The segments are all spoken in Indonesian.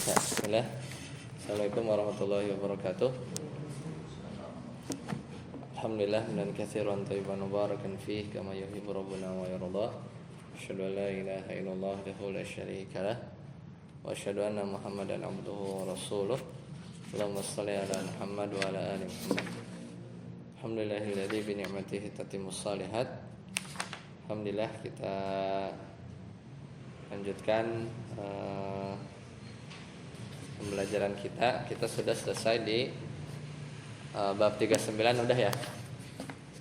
Ya, bismillah. Assalamualaikum warahmatullahi wabarakatuh. Alhamdulillah dan katsiran thayyiban mubarakan fih kama yuhibbu rabbuna wa yarda. Asyhadu an la ilaha illallah wahdahu la syarika lah wa asyhadu anna Muhammadan abduhu wa rasuluh. Allahumma shalli ala Muhammad wa ala ali Muhammad. Alhamdulillahilladzi bi ni'matihi tatimmus shalihat. Alhamdulillah, kita lanjutkan pembelajaran kita. Kita sudah selesai di bab 39 udah ya.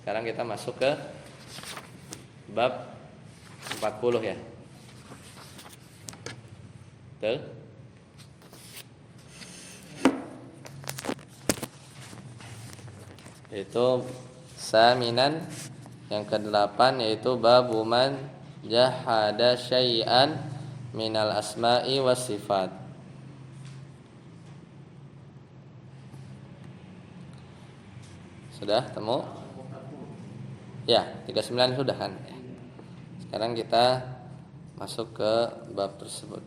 Sekarang kita masuk ke bab 40 ya. Betul? Yaitu saminan yang ke-8, yaitu babu man jahada syai'an minal asma'i was sifat. Sudah temu? Ya, 39 sudah kan? Sekarang kita masuk ke bab tersebut.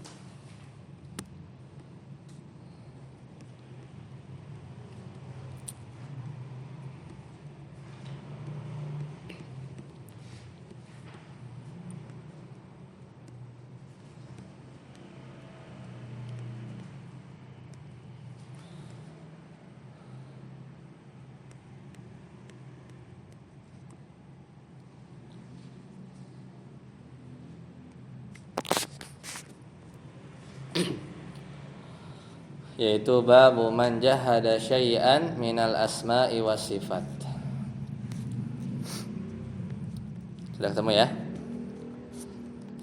Yaitu babu man jahada syai'an minal asma'i was sifat. Sudah ketemu ya?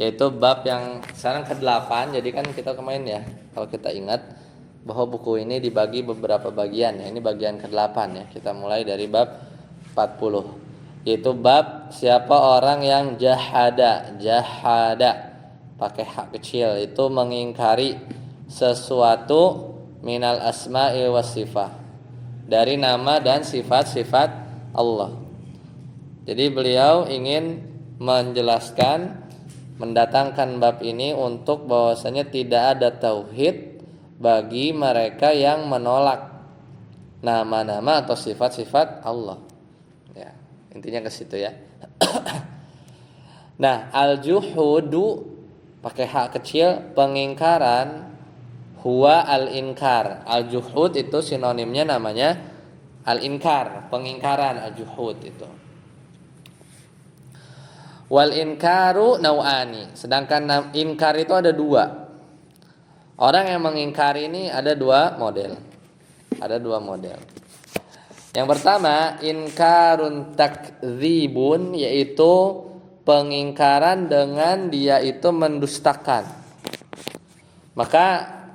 Yaitu bab yang sekarang ke-8. Jadi kan kita kemarin ya, kalau kita ingat bahwa buku ini dibagi beberapa bagian ya. Ini bagian ke-8 ya. Kita mulai dari bab 40. Yaitu bab siapa orang yang jahada pakai hak kecil, itu mengingkari sesuatu minal asma'i was sifat, dari nama dan sifat-sifat Allah. Jadi beliau ingin menjelaskan, mendatangkan bab ini untuk bahwasanya tidak ada tauhid bagi mereka yang menolak nama-nama atau sifat-sifat Allah. Ya, intinya ke situ ya. Nah, al-juhudu pakai hak kecil, pengingkaran, huwa al-inkar. Al-juhud itu sinonimnya namanya al-inkar, pengingkaran. Al-juhud itu. Wal inkaru nau'ani. Sedangkan inkar itu ada dua. Orang yang mengingkari ini ada dua model. Yang pertama, inkarun takdzibun, yaitu pengingkaran dengan dia itu mendustakan. Maka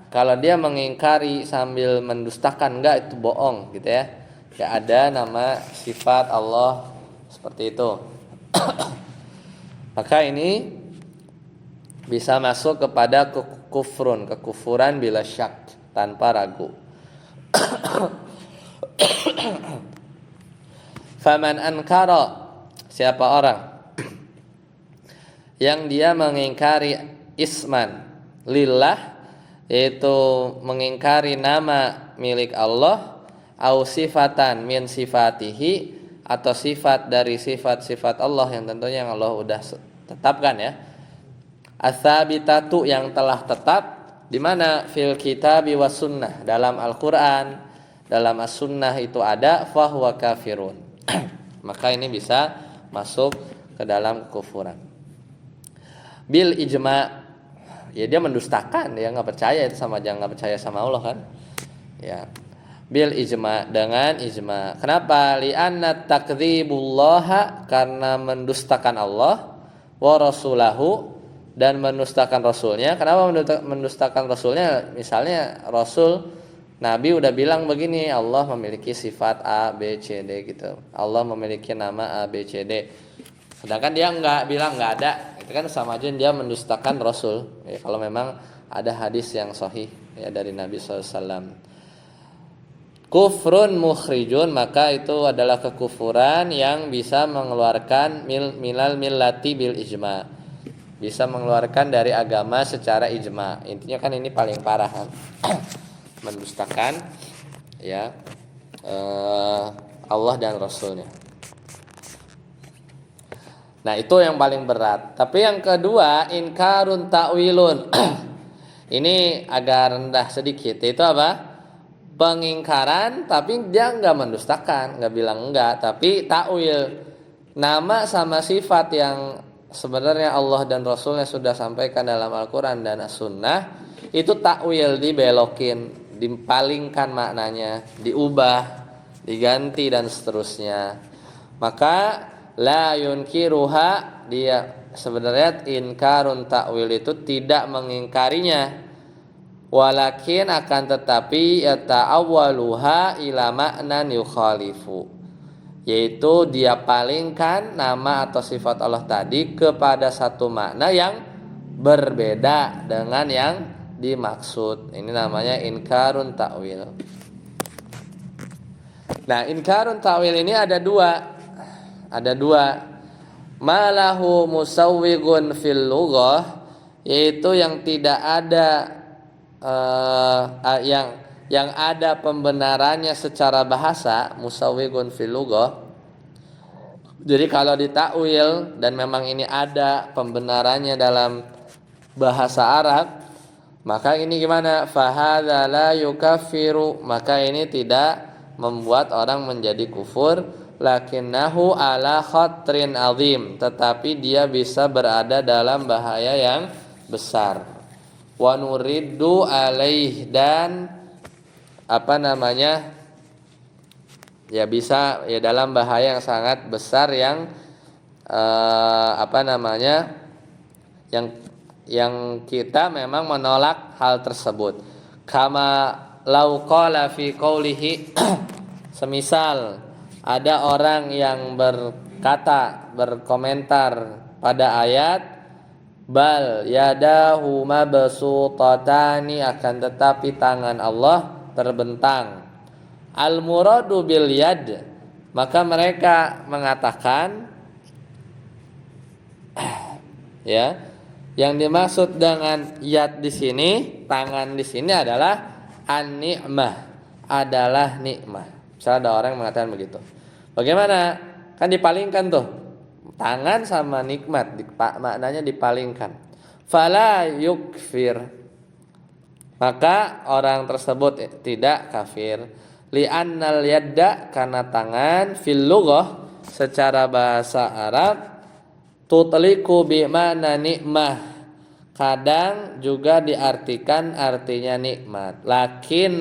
kalau dia mengingkari sambil mendustakan, enggak, itu bohong gitu ya. Enggak ada nama sifat Allah seperti itu. Maka ini bisa masuk kepada kekufuran bila syak, tanpa ragu. Faman ankara, siapa orang yang dia mengingkari isman lillah, yaitu mengingkari nama milik Allah, au sifatan min sifatihi, atau sifat dari sifat-sifat Allah yang tentunya yang Allah udah tetapkan ya. Ats-tsabitatu, yang telah tetap di mana fil kitabi was sunnah, dalam Al-Qur'an, dalam as-sunnah itu ada, fahuwa kafirun. Maka ini bisa masuk ke dalam kekufuran. Bil ijma', ya dia mendustakan, dia nggak percaya, itu sama aja nggak percaya sama Allah kan ya. Bil ijma', dengan ijma'. Kenapa? Li'anna takdzibullaha, karena mendustakan Allah, wa rasulahu, dan mendustakan rasulnya. Kenapa mendustakan rasulnya? Misalnya Rasul Nabi udah bilang begini, Allah memiliki sifat A, B, C, D gitu, Allah memiliki nama A, B, C, D, sedangkan dia nggak bilang, nggak ada. Itu kan sama aja dia mendustakan Rasul ya, kalau memang ada hadis yang sahih ya dari Nabi SAW. Kufrun mukhrijun, maka itu adalah kekufuran yang bisa mengeluarkan milal millati bil ijma', bisa mengeluarkan dari agama secara ijma. Intinya kan ini paling parah kan. Mendustakan ya Allah dan Rasulnya. Nah itu yang paling berat. Tapi yang kedua, inkarun ta'wilun. Ini agak rendah sedikit. Itu apa? Pengingkaran, tapi dia nggak mendustakan, nggak bilang enggak, tapi takwil nama sama sifat yang sebenarnya Allah dan Rasulnya sudah sampaikan dalam Al-Quran dan As-Sunnah, itu takwil, dibelokin, dipalingkan maknanya, diubah, diganti dan seterusnya. Maka la yunkiruha, dia sebenarnya inkarun takwil itu tidak mengingkarinya, walakin akan tetapi yata'awwaluha ila ma'nan yukhalifu, yaitu dia palingkan nama atau sifat Allah tadi kepada satu makna yang berbeda dengan yang dimaksud. Ini namanya inkarun takwil. Nah, inkarun takwil ini ada dua. Malahu musawwigun fil lughah, yaitu yang tidak ada yang ada pembenarannya secara bahasa, musawwigun fil lughah. Jadi kalau ditakwil dan memang ini ada pembenarannya dalam bahasa Arab, maka ini gimana? Fahadza la yukaffiru, maka ini tidak membuat orang menjadi kufur. Lakinnahu ala khatrin azim, tetapi dia bisa berada dalam bahaya yang besar. Wa nuriddu alaih, dan ya bisa ya dalam bahaya yang sangat besar yang yang kita memang menolak hal tersebut. Kama lau qala fi qoulihi semisal ada orang yang berkomentar pada ayat bal yadahu mabsutatani, akan tetapi tangan Allah terbentang. Al muradu bil yad, maka mereka mengatakan ya, yang dimaksud dengan yad di sini, tangan di sini adalah an-ni'mah, adalah nikmah. Misalnya ada orang yang mengatakan begitu. Bagaimana? Kan dipalingkan tuh. Tangan sama nikmat maknanya dipalingkan. Fala yukfir, maka orang tersebut tidak kafir. Li'annal yadda, karena tangan, fil lughah, secara bahasa Arab, tutliku bimana nikmah, kadang juga diartikan artinya nikmat. Lakin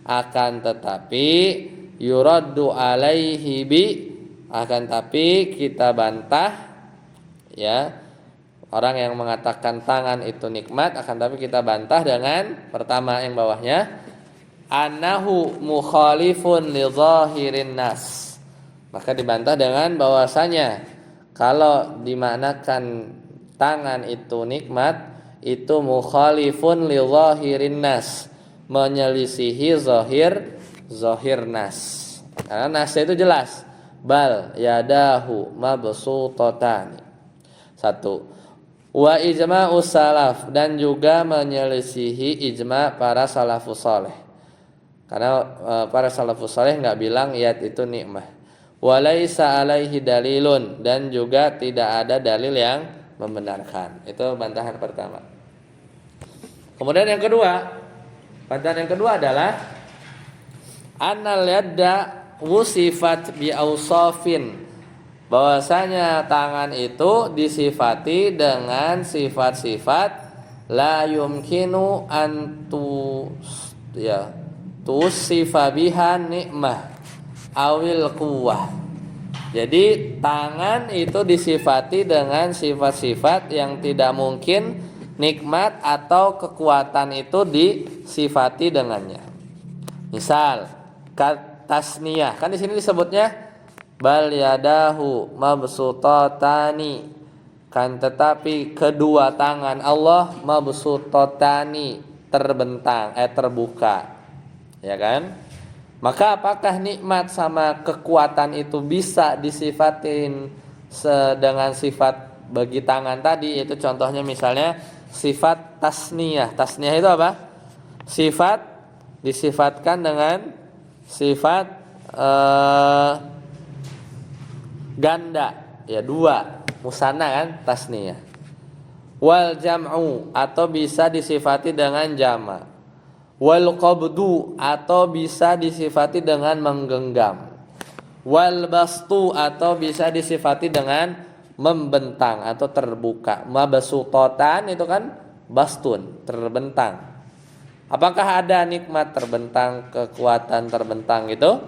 akan tetapi yuraddu alaihi bi, akan tapi kita bantah ya orang yang mengatakan tangan itu nikmat, akan tapi kita bantah dengan pertama yang bawahnya, annahu mukhalifun li zahirin nas, maka dibantah dengan bahwasanya kalau dimaknakan tangan itu nikmat, itu mukhalifun li zahirin nas, menyelisihi zahir nas. Karena nas itu jelas, bal yadahu mabsutatani. Satu. Wa ijma'u salaf, dan juga menyelisihi ijma' para salafus saleh. Karena para salafus saleh enggak bilang yad itu nikmah. Wa laisa alaihi dalilun, dan juga tidak ada dalil yang membenarkan. Itu bantahan pertama. Kemudian yang kedua, bantahan yang kedua adalah annal yadda wusifat bi awsafin, bahwasanya tangan itu disifati dengan sifat-sifat la yumkinu an tusifa biha nikmah awil quwwah. Jadi tangan itu disifati dengan sifat-sifat yang tidak mungkin nikmat atau kekuatan itu disifati dengannya. Misal tasniyah, kan di sini disebutnya bal yadahu mabsutatani, kan tetapi kedua tangan Allah mabsutatani, terbentang, terbuka, ya kan? Maka apakah nikmat sama kekuatan itu bisa disifatin dengan sifat bagi tangan tadi, itu contohnya misalnya sifat tasniyah. Tasniyah itu apa? Sifat disifatkan dengan sifat ganda, ya dua, musanna kan tasniyah. Wal jam'u atau bisa disifati dengan jama'. Wal qabdu atau bisa disifati dengan menggenggam. Wal bastu atau bisa disifati dengan membentang atau terbuka. Mabsutotan itu kan bastun, terbentang. Apakah ada nikmat terbentang, kekuatan terbentang itu?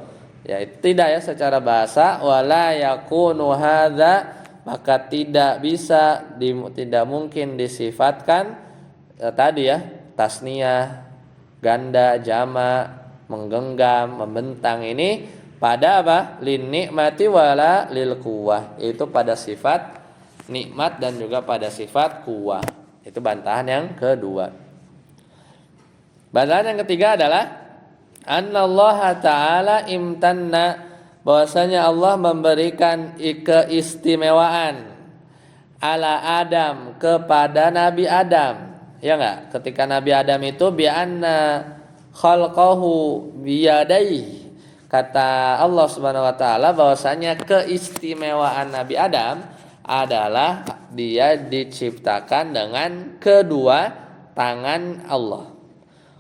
Ya tidak ya secara bahasa. Wala yakunu hadza, maka tidak bisa tidak mungkin disifatkan tadi ya tasniyah, ganda, jama, menggenggam, membentang ini pada apa? Lin nikmati wala lil quwwah. Itu pada sifat nikmat dan juga pada sifat quwwah. Itu bantahan yang kedua. Bantahan yang ketiga adalah annallaha ta'ala imtanna, bahwasanya Allah memberikan keistimewaan ala Adam, kepada Nabi Adam. Ya enggak? Ketika Nabi Adam itu bi anna khalqahu biyadaihi, kata Allah Subhanahu wa taala bahwasanya keistimewaan Nabi Adam adalah dia diciptakan dengan kedua tangan Allah.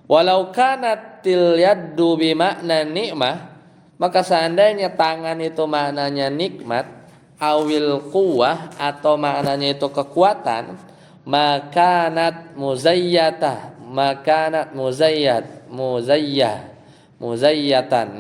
Walau kanatil yaddu bi makna nikmah, maka seandainya tangan itu maknanya nikmat, awil quwwah atau maknanya itu kekuatan, makanat muzayyatan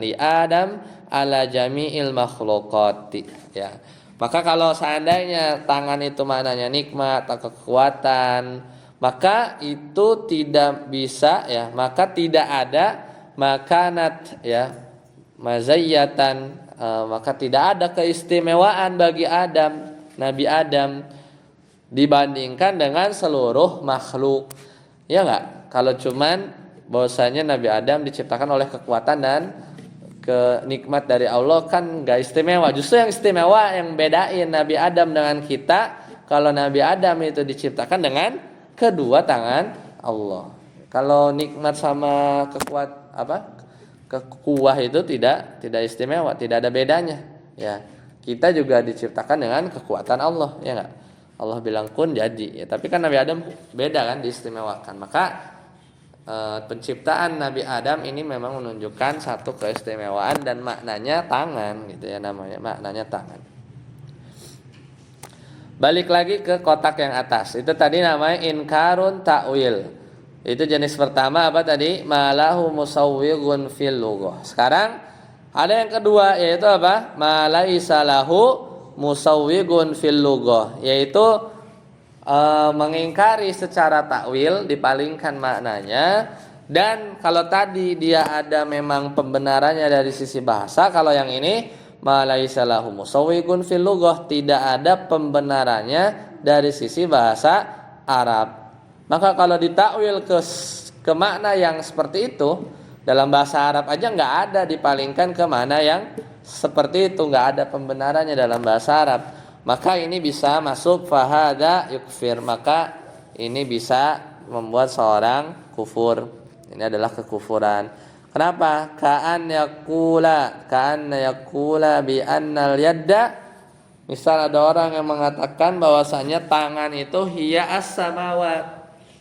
li Adam ala jami'il makhluqati, ya. Maka kalau seandainya tangan itu maknanya nikmat atau kekuatan, maka itu tidak bisa ya, maka tidak ada makanat ya mazayyatan, maka tidak ada keistimewaan bagi Adam, Nabi Adam dibandingkan dengan seluruh makhluk. Ya enggak? Kalau cuman bahwasanya Nabi Adam diciptakan oleh kekuatan dan kenikmat dari Allah kan enggak istimewa. Justru yang istimewa, yang bedain Nabi Adam dengan kita, kalau Nabi Adam itu diciptakan dengan kedua tangan Allah. Kalau nikmat sama kekuah itu tidak istimewa, tidak ada bedanya. Ya, kita juga diciptakan dengan kekuatan Allah, ya enggak? Allah bilang kun jadi. Ya, tapi kan Nabi Adam beda kan, diistimewakan. Maka penciptaan Nabi Adam ini memang menunjukkan satu keistimewaan dan maknanya tangan, gitu ya, namanya maknanya tangan. Balik lagi ke kotak yang atas. Itu tadi namanya inkarun ta'wil. Itu jenis pertama apa tadi? Malahu musawwighun fil lughah. Sekarang ada yang kedua, yaitu apa? Malaisa lahu musawwighun fil lughah, yaitu mengingkari secara takwil, dipalingkan maknanya. Dan kalau tadi dia ada memang pembenarannya dari sisi bahasa, kalau yang ini malaisa lahu musawwighun fil lughah, tidak ada pembenarannya dari sisi bahasa Arab. Maka kalau ditakwil ke makna yang seperti itu, dalam bahasa Arab aja nggak ada dipalingkan ke makna yang seperti itu, nggak ada pembenarannya dalam bahasa Arab, maka ini bisa masuk fahada yukfir, maka ini bisa membuat seorang kufur. Ini adalah kekufuran. Kenapa? Ka'anna yakula bi annal yadda. Misal ada orang yang mengatakan bahwasanya tangan itu hiya as-samawat.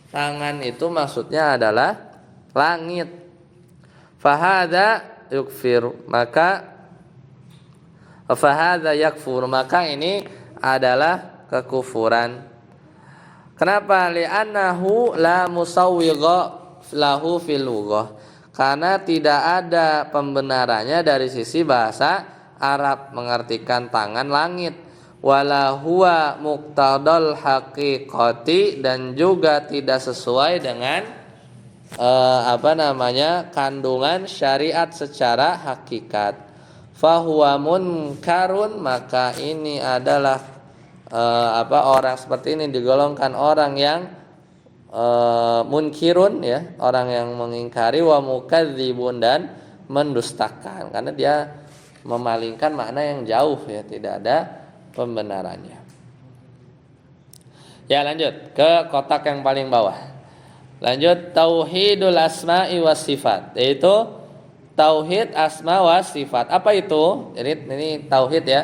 Tangan itu maksudnya adalah langit. Fahada yukfir, maka fahada yakfur, maka ini adalah kekufuran. Kenapa? Li'annahu la musawwigha lahu fil lughah, karena tidak ada pembenarannya dari sisi bahasa Arab mengartikan tangan langit. Wala huwa muqtadal haqiqati, dan juga tidak sesuai dengan kandungan syariat secara hakikat. Fahuwa munkarun, maka ini adalah orang seperti ini digolongkan orang yang munkirun, ya, orang yang mengingkari, wa mukadzibun, dan mendustakan, karena dia memalingkan makna yang jauh, ya, tidak ada pembenarannya. Ya, lanjut ke kotak yang paling bawah. Lanjut tauhidul asma'i was sifat, yaitu tauhid asma wa sifat. Apa itu? Jadi ini tauhid ya.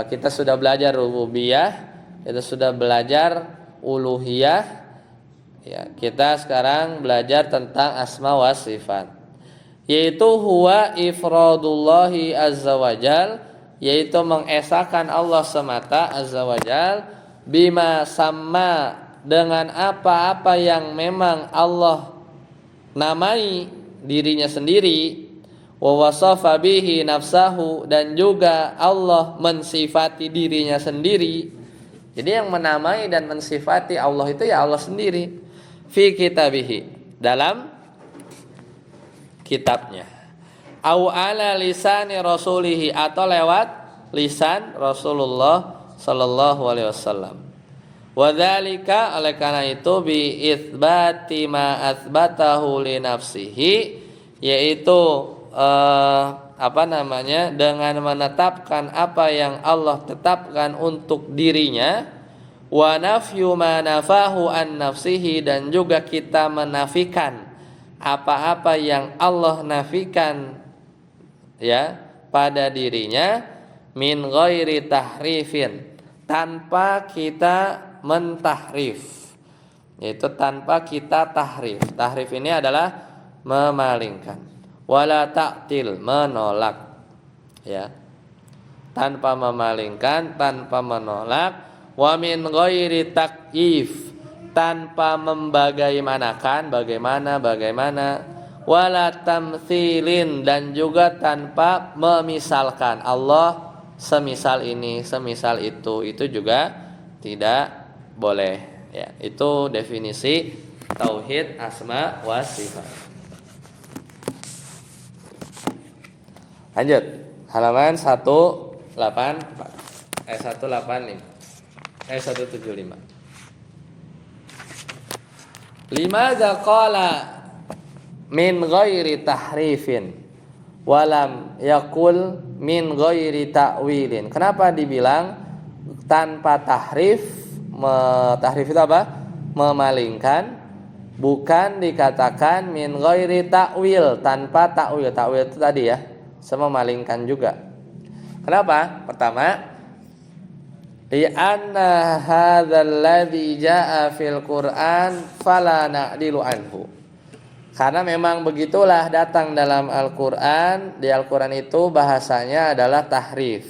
Kita sudah belajar rububiyah, kita sudah belajar uluhiyah. Ya, kita sekarang belajar tentang asma wa sifat. Yaitu huwa ifradullahi azza wajal, yaitu mengesahkan Allah semata azza wajal, bima sama, dengan apa-apa yang memang Allah namai dirinya sendiri, wa wasafa bihi nafsahu, dan juga Allah mensifati dirinya sendiri. Jadi yang menamai dan mensifati Allah itu ya Allah sendiri. Fi kitabihi, dalam kitabnya. Au ala lisani rasulihi, atau lewat lisan Rasulullah sallallahu alaihi wasallam. Wadzalika, oleh karena itu, bi itsbati ma atsbatahu li nafsihi, yaitu dengan menetapkan apa yang Allah tetapkan untuk dirinya, wa nafyu ma nafahu an nafsihi, dan juga kita menafikan apa-apa yang Allah nafikan ya pada dirinya, min ghairi tahrifin, tanpa kita mentahrif, yaitu tanpa kita tahrif. Tahrif ini adalah memalingkan. Wala ta'til, menolak, ya, tanpa memalingkan, tanpa menolak. Wa min ghairi takyif, tanpa membagaimanakan, bagaimana. Wala tamtsilin, dan juga tanpa memisalkan Allah semisal ini, semisal itu juga tidak boleh, ya. Itu definisi tauhid asma wa sifat. Lanjut, halaman 175. Limadza qala min ghairi tahrifin walam yakul min ghairi ta'wilin. Kenapa dibilang tanpa tahrif? Tahrif itu apa? Memalingkan. Bukan dikatakan min ghairi ta'wil, tanpa ta'wil. Ta'wil itu tadi ya, memalingkan juga. Kenapa? Pertama, li'anna hadzal ladzi jaa'a fil Qur'an fala na'dilu anhu. Karena memang begitulah datang dalam Al-Qur'an. Di Al-Qur'an itu bahasanya adalah tahrif.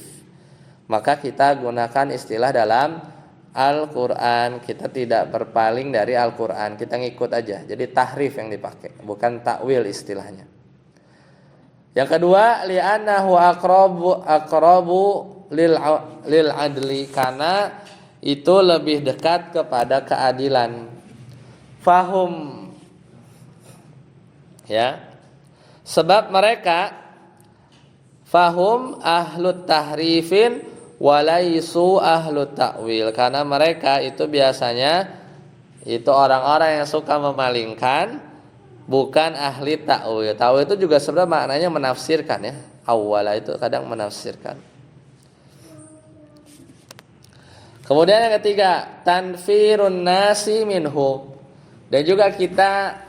Maka kita gunakan istilah dalam Al-Qur'an. Kita tidak berpaling dari Al-Qur'an, kita ngikut aja. Jadi tahrif yang dipakai, bukan takwil istilahnya. Yang kedua, li'annahu aqrabu lil adli, karena itu lebih dekat kepada keadilan. Fahum, ya, sebab mereka fahum ahlut tahrifin walaisu ahlut ta'wil, karena mereka itu biasanya itu orang-orang yang suka memalingkan, bukan ahli ta'wil. Ta'wil itu juga sebenarnya maknanya menafsirkan ya. Awwala itu kadang menafsirkan. Kemudian yang ketiga, tanfirun nasi minhu. Dan juga kita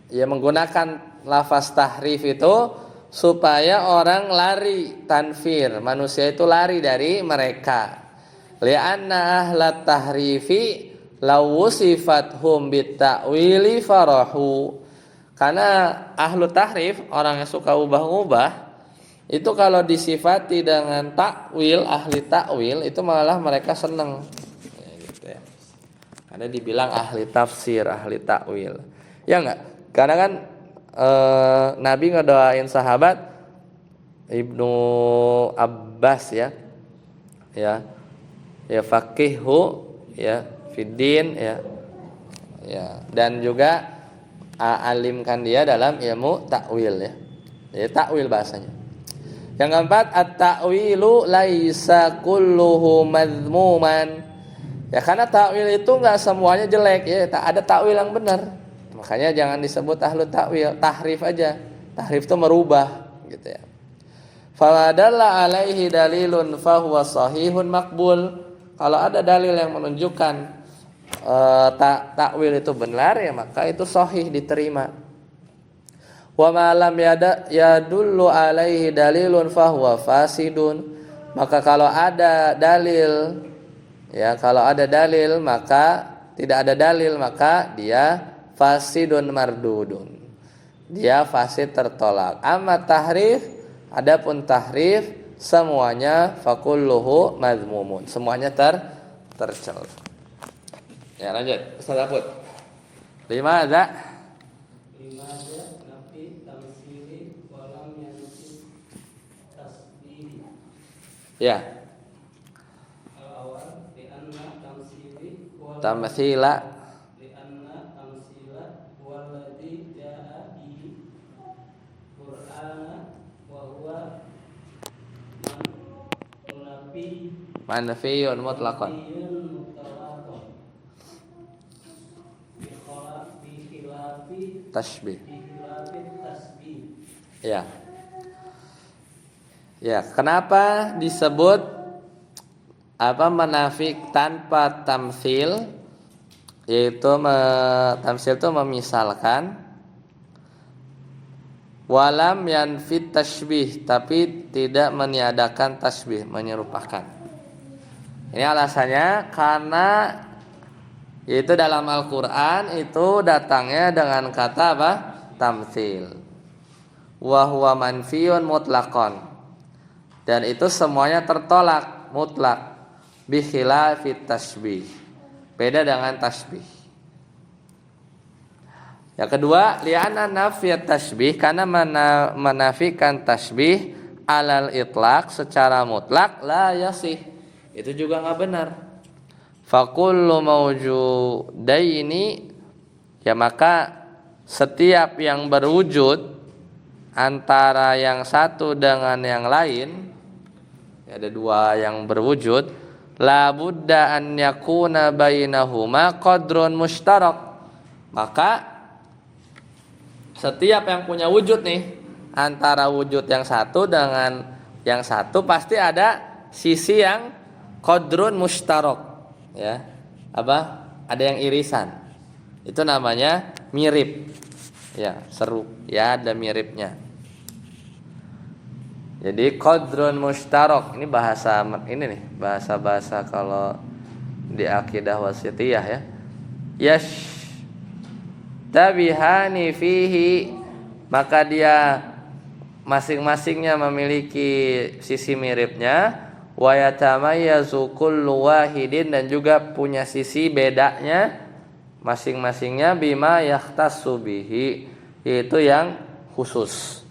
ya menggunakan lafaz tahrif itu supaya orang lari, tanfir, manusia itu lari dari mereka. Li'anna ahlat tahrifi law sifathum bitta'wili farahu. Karena ahlu tahrif, orang yang suka ubah-ubah, itu kalau disifati dengan takwil, ahli takwil, itu malah mereka senang, ya, gitu ya. Karena dibilang ahli tafsir, ahli takwil, ya enggak? Karena kan Nabi ngedoain sahabat Ibnu Abbas ya faqihhu ya fiddin ya, dan juga alimkan dia dalam ilmu takwil ya. Jadi takwil bahasanya. Yang keempat, at-ta'wilu laisa kulluhu madhmuman. Ya, karena takwil itu enggak semuanya jelek ya, ada takwil yang benar. Makanya jangan disebut ahlu takwil, tahrif aja. Tahrif itu merubah gitu ya. Fawadalla alaihi dalilun fahuwa sahihun makbul. Kalau ada dalil yang menunjukkan takwil itu benar, ya maka itu sahih, diterima. Wa ma lam yadullu alaihi dalilun fahuwa fasidun. Maka kalau ada dalil, ya kalau ada dalil maka tidak ada dalil, maka dia fasidun mardudun. Dia fasid, tertolak. Amma tahrif, adapun tahrif semuanya fakulluhu mazmumun. Semuanya tercela. Ya, lanjut. Ustaz Aput. Lima ada? Lima ada nafi tamsili walam yanfi tasbihi. Ya. Al-awal li'anna tamsili wal Tamtsila. li'anna tamsila walladzi jaa bihi Qur'ana wa huwa munafi Manfiyun mutlaqan. Tasbih. Ya. Ya, kenapa disebut menafik tanpa tamsil? Yaitu tamsil itu memisalkan, walam yanfit tasbih, tapi tidak meniadakan tasbih, menyerupakan. Ini alasannya karena yaitu dalam Al-Qur'an itu datangnya dengan kata apa? Tamtsil. Wa huwa manfiyun mutlaqan. Dan itu semuanya tertolak mutlak. Bi khilafit tasbih. Beda dengan tasbih. Yang kedua, li'anna nafiyat tasbih, karena menafikan tasbih alal itlaq, secara mutlak, la yasih. Itu juga enggak benar. Fakullu mawjudaini, ya maka setiap yang berwujud antara yang satu dengan yang lain, ya ada dua yang berwujud, la budda an yakuna bainahuma qadrun mushtarak. Maka setiap yang punya wujud nih, antara wujud yang satu dengan yang satu pasti ada sisi yang qadrun mushtarak. Ya, apa? Ada yang irisan. Itu namanya mirip. Ya, seru. Ya, ada miripnya. Jadi qadrun mushtarak ini bahasa ini nih, bahasa kalau di akidah wasitiyah ya. Yash tabihani fihi, maka dia masing-masingnya memiliki sisi miripnya. Wa yatamayyazu kullu wahidin, dan juga punya sisi bedanya masing-masingnya bima yahtassu bihi, yaitu yang khusus.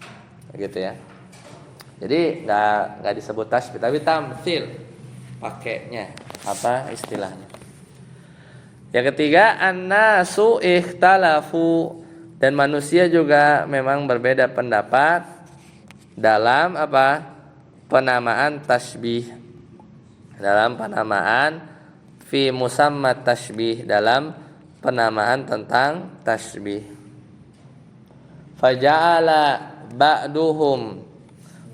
Gitu ya. Jadi enggak disebut tasbih tapi tamtsil pakainya apa istilahnya. Yang ketiga, annasu ikhtalafu, dan manusia juga memang berbeda pendapat dalam apa? Penamaan tasbih. Dalam penamaan fi musamma tasbih, dalam penamaan tentang tasbih. Faja'ala ba'duhum,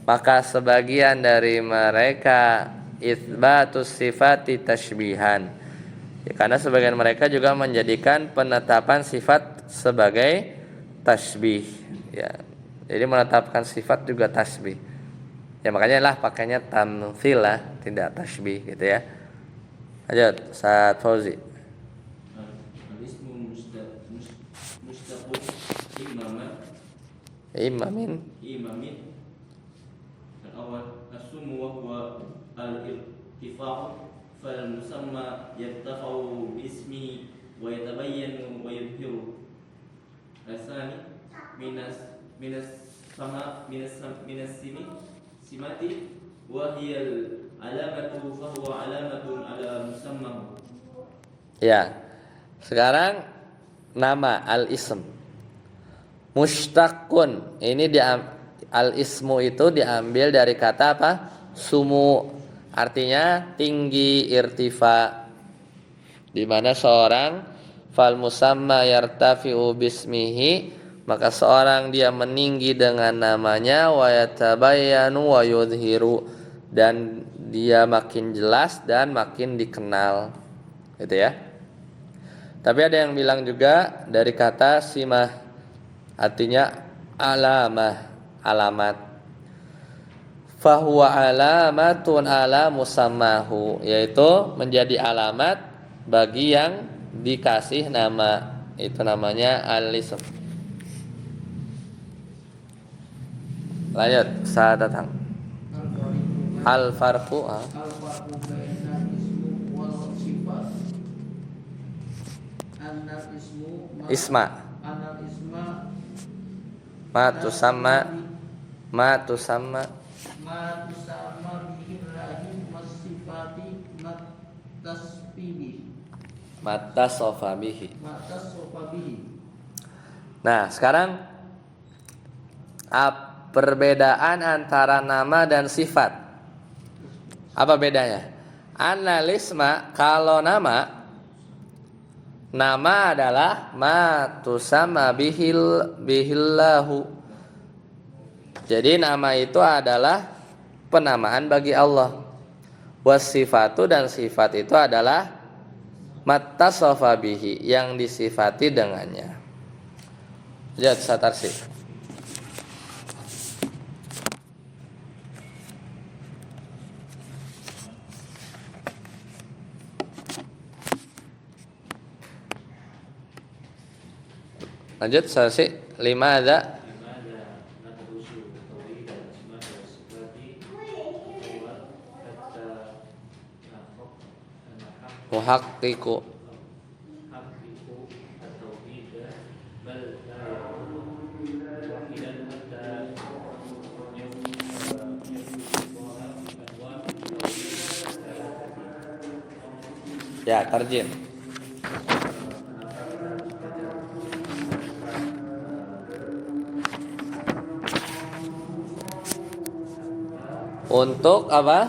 maka sebagian dari mereka itsbatus sifati tashbihan. Ya, karena sebagian mereka juga menjadikan penetapan sifat sebagai tasbih. Ya, jadi menetapkan sifat juga tasbih. Ya makanya lah pakainya tamtsil lah, tidak tasbih gitu ya. Lanjut, Ustaz Fauzi. Al-ismu mustaqul Imamin. Al-awwal as-sumu wa huwa al-irtifa'u fal musamma yartafa'u bismi wa yatabayyanu wa yudhiru. Asani minas simati wa hiya alamatu fa huwa alamatun ala musamma. Ya. Sekarang nama al-ism. Mushtaqun. Ini al-ismu itu diambil dari kata apa? Sumu. Artinya tinggi, irtifa. Di mana seorang fal musamma yartafi'u bismihi, maka seorang dia meninggi dengan namanya, wa yatabayyanu wa yudhiru, dan dia makin jelas dan makin dikenal, gitu ya. Tapi ada yang bilang juga dari kata simah, artinya alamah, alamat. Fahuwa alamatun ala musammahu, yaitu menjadi alamat bagi yang dikasih nama. Itu namanya al-ism. Lanjut, saya datang. Al-farqu Al-farqu bainal ismu wal sifat. Annal ismu isma Annal isma ma tusamma ma tusama bihillahi wasifati matasofa bihi. matasofa bihi. Nah, sekarang perbedaan antara nama dan sifat. Apa bedanya? Analisma, kalau nama adalah ma tusamma bihillahu. Jadi nama itu adalah penamaan bagi Allah. Wasifatu, dan sifat itu adalah mattasofa bihi, yang disifati dengannya. Lihat satarsi. Lanjut satarsi. Lima ada muhaqqiqu. Ya, tarjim. Untuk apa?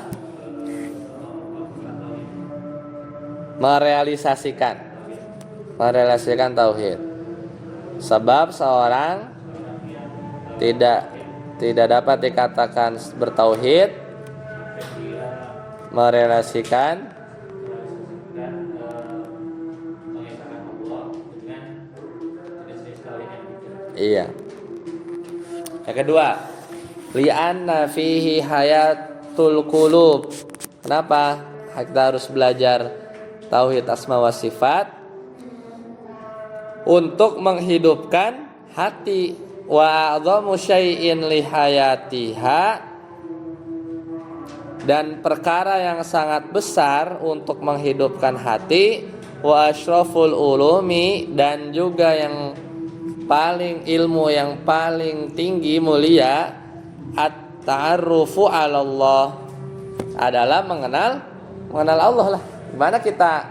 Merealisasikan tauhid. Sebab seorang tidak dapat dikatakan bertauhid merealisasikan iya. Yang kedua, li'anna fihi hayatul qulub. Kenapa kita harus belajar tauhid asma wa sifat? Untuk menghidupkan hati. Wa a'dhamu syai'in li hayatiha, dan perkara yang sangat besar untuk menghidupkan hati. Wa asyraful ulumi, dan juga yang paling ilmu yang paling tinggi mulia, at-ta'arrufu 'ala Allah, adalah mengenal Allah lah. Gimana kita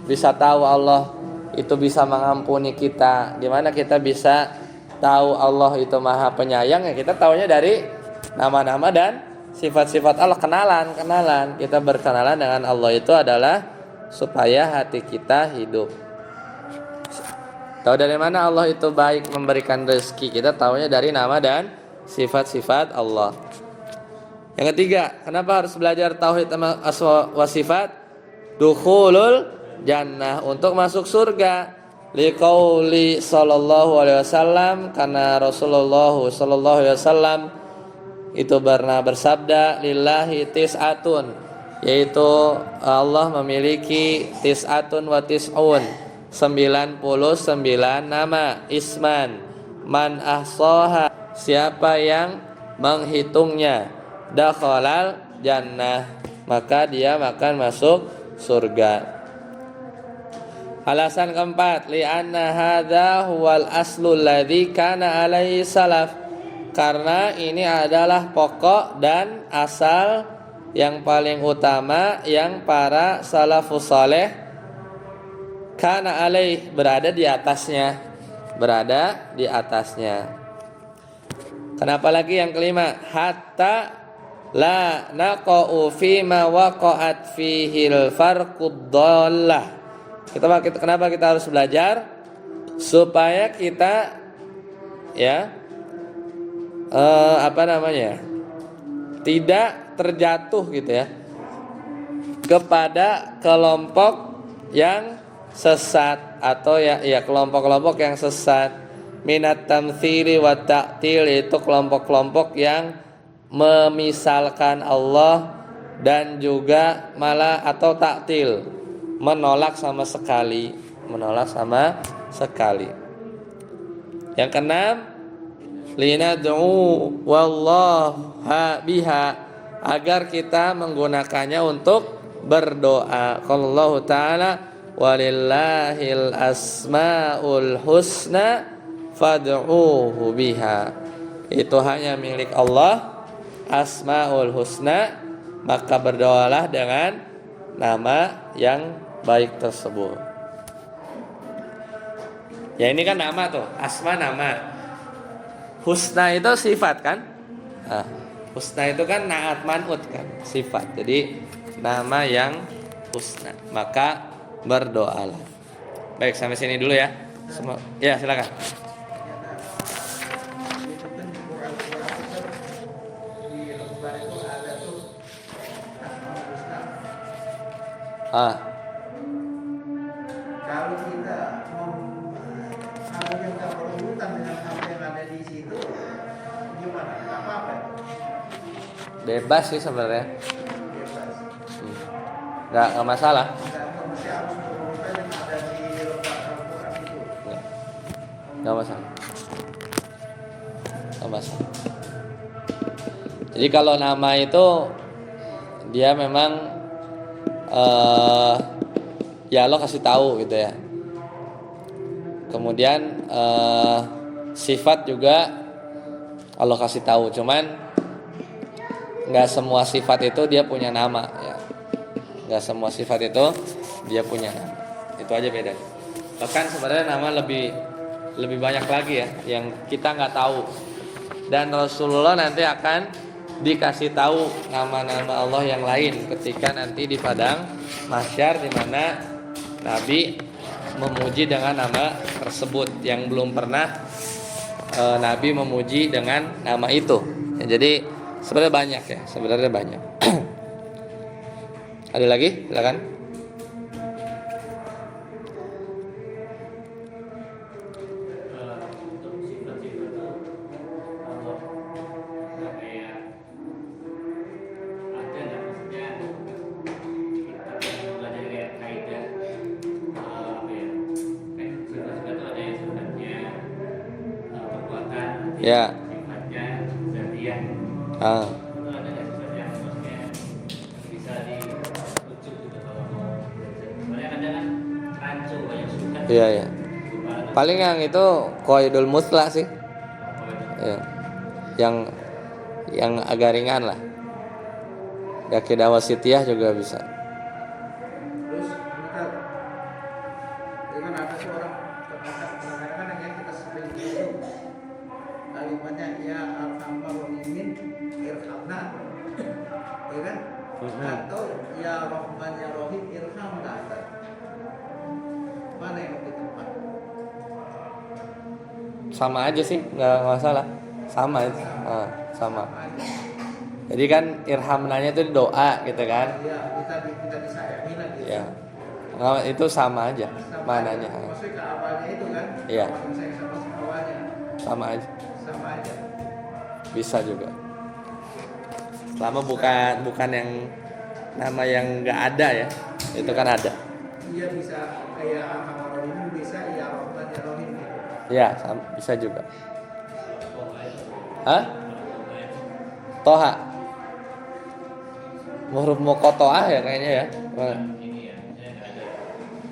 bisa tahu Allah itu bisa mengampuni kita? Gimana kita bisa tahu Allah itu Maha Penyayang? Ya kita tahunya dari nama-nama dan sifat-sifat Allah. Kenalan. Kita berkenalan dengan Allah itu adalah supaya hati kita hidup. Tahu dari mana Allah itu baik memberikan rezeki? Kita tahunya dari nama dan sifat-sifat Allah. Yang ketiga, kenapa harus belajar tauhid asma wa sifat? Dukhulul jannah, untuk masuk surga. Liqauli sallallahu alaihi wasallam, karena Rasulullah sallallahu alaihi wasallam itu pernah bersabda, lillahi tis'atun, yaitu Allah memiliki tis'atun wa tis'un, 99 nama, isman, man ahsaha, siapa yang menghitungnya, dakhalal jannah, maka dia akan masuk surga. Alasan keempat, li'anna hadza huwal aslul ladzi kana alaihi salaf, karena ini adalah pokok dan asal yang paling utama yang para salafus saleh kana alaih, berada di atasnya. Kenapa lagi yang kelima? Hatta la naqa'u fi ma waqa'at fihil farqud dhallah. Kenapa kita harus belajar? Supaya kita tidak terjatuh gitu ya, kepada kelompok yang sesat atau ya kelompok-kelompok yang sesat. Minat tamtsili wa ta'til itu kelompok-kelompok yang memisalkan Allah dan juga malah atau ta'til, menolak sama sekali. Yang keenam, linad'u wallaha biha, agar kita menggunakannya untuk berdoa. Qallahu ta'ala walillahil asmaul husna fad'uhu biha. Itu hanya milik Allah, asmaul husna, maka berdoalah dengan nama yang baik tersebut. Ya ini kan nama tuh, asma nama. Husna itu sifat kan? Husna itu kan naat man'ut kan, sifat. Jadi nama yang husna, maka berdoalah. Baik, sampai sini dulu ya. Semua, ya silakan. Itu kan di Quran-Quran itu di lembar itu ada tuh Asmaul Husna. Kalau kita kalau kita berurutan dengan apa yang ada di situ, gimana? Nggak apa-apa. Bebas sih sebenarnya. Bebas. Nggak masalah. Nggak mesti harus berurutan yang ada di lembar Al-Quran itu. Nggak masalah. Jadi kalau nama itu dia memang ya Allah kasih tahu gitu ya. Kemudian sifat juga Allah kasih tahu. Cuman nggak semua sifat itu dia punya nama ya. Nggak semua sifat itu dia punya nama. Itu aja beda. Bahkan sebenarnya nama lebih banyak lagi ya yang kita nggak tahu. Dan Rasulullah nanti akan dikasih tahu nama-nama Allah yang lain ketika nanti di padang mahsyar, di mana Nabi memuji dengan nama tersebut yang belum pernah Nabi memuji dengan nama itu. Ya, jadi sebenarnya banyak. Ada lagi? Silakan. Untuk sifat-sifat itu Allah nggak kayak ada nggak, maksudnya kita belajar kayak kaidah apa ya, kan sifat-sifat itu ada yang sifatnya kekuatan, Ya. sifatnya zatiah. Ah, Itu ada nggak sifat yang maksudnya bisa dirujuk gitu kalau mau belajar. Soalnya kadang kan rancu banyak suka. iya ya. Paling yang itu qaidul mutlaq sih. Ya. Yang agak ringan lah. Yakidah wasitiyah juga bisa. Terus kita dengan ada seorang kadang-kadang yang kita sering itu kalimatnya ya arhamar rahimin irhamna, ya kan? Atau ya rahman ya rahim irhamna. Mana yang lebih tepat? Sama aja sih, nggak masalah. Sama aja. Sama. Aja. Jadi kan irhamnanya itu doa gitu kan. Ya kita disayangi lah gitu. Ya. Nah, itu sama aja Sama mananya. aja. Maksudnya ke awalnya itu kan? Iya. Kalau misalnya sama awalnya Sama aja. sama aja. Bisa juga. Selama bukan yang nama yang nggak ada ya. Itu kan ada. Iya bisa kayak arhamar rahimin, bisa ya rahman ya rahim gitu. Ya, bisa juga. Hah? Toha. Huruf muqatta'ah ya kayaknya ya. Mana?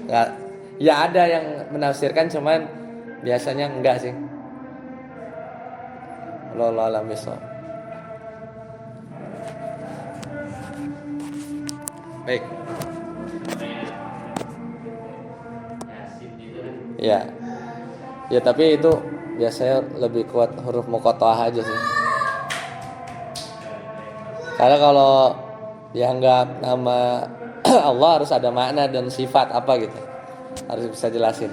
Nggak. Ya ada yang menafsirkan, cuman biasanya enggak sih. Wallahu a'lam bishawab. Baik. Ya. Ya tapi itu biasanya lebih kuat huruf muqatta'ah aja sih. Karena kalau dianggap nama Allah harus ada makna dan sifat apa gitu. Harus bisa jelasin.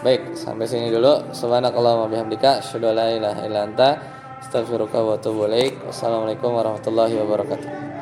Baik, sampai sini dulu. Subhanakallahumma bihamdika asyhadu an la ilaha illa anta Astaghfiruka wa atubu ilaik. Wassalamualaikum warahmatullahi wabarakatuh.